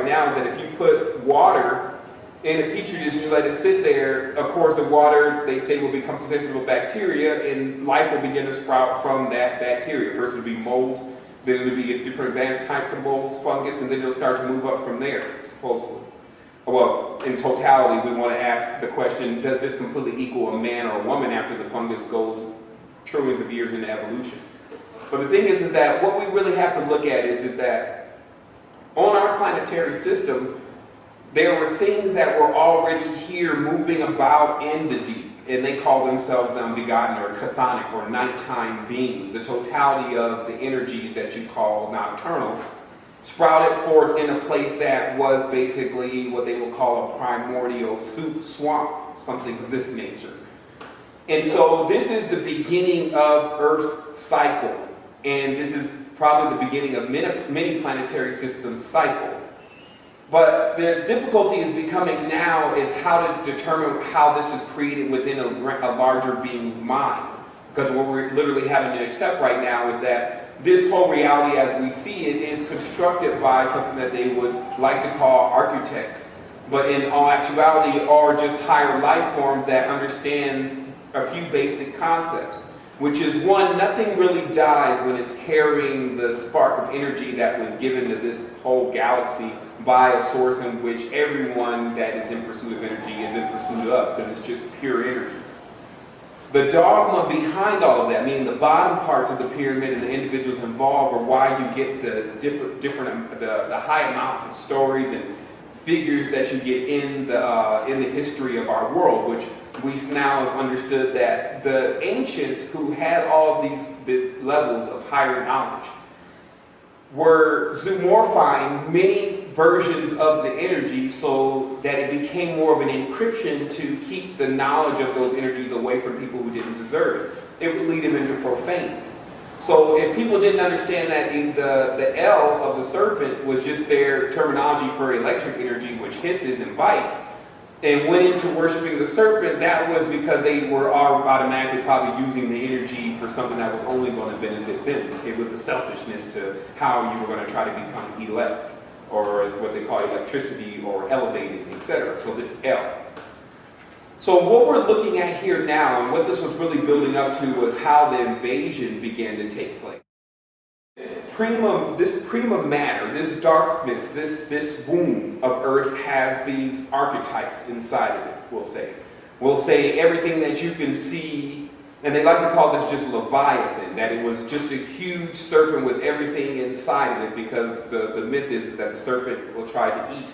now is that if you put water in a petri dish and you let it sit there, of course the water, they say, will become susceptible to bacteria and life will begin to sprout from that bacteria. First it'll be mold, then it'll be different advanced types of molds, fungus, and then it'll start to move up from there, supposedly. Well, in totality, we want to ask the question, does this completely equal a man or a woman after the fungus goes trillions of years into evolution? But the thing is that what we really have to look at is that on our planetary system, there were things that were already here moving about in the deep, and they call themselves the unbegotten or chthonic or nighttime beings, the totality of the energies that you call nocturnal, sprouted forth in a place that was basically what they will call a primordial soup swamp, something of this nature. And so this is the beginning of Earth's cycle, and this is probably the beginning of many planetary systems cycle. But the difficulty is becoming now is how to determine how this is created within a larger being's mind. Because what we're literally having to accept right now is that this whole reality as we see it is constructed by something that they would like to call architects, but in all actuality are just higher life forms that understand a few basic concepts, which is one, nothing really dies when it's carrying the spark of energy that was given to this whole galaxy by a source in which everyone that is in pursuit of energy is in pursuit of, because it's just pure energy. The dogma behind all of that, meaning the bottom parts of the pyramid and the individuals involved, are why you get the high amounts of stories and figures that you get in the history of our world, which we now have understood that the ancients who had all of these levels of higher knowledge were zoomorphing many versions of the energy so that it became more of an encryption to keep the knowledge of those energies away from people who didn't deserve it. It would lead them into profaneness. So if people didn't understand that the L of the serpent was just their terminology for electric energy, which hisses and bites, and went into worshiping the serpent, that was because they were automatically probably using the energy for something that was only going to benefit them. It was a selfishness to how you were going to try to become elect, or what they call electricity, or elevated, etc. So this L. So what we're looking at here now, and what this was really building up to, was how the invasion began to take place. This prima matter, this darkness, this womb of Earth has these archetypes inside of it, we'll say. We'll say everything that you can see, and they like to call this just Leviathan, that it was just a huge serpent with everything inside of it, because the myth is that the serpent will try to eat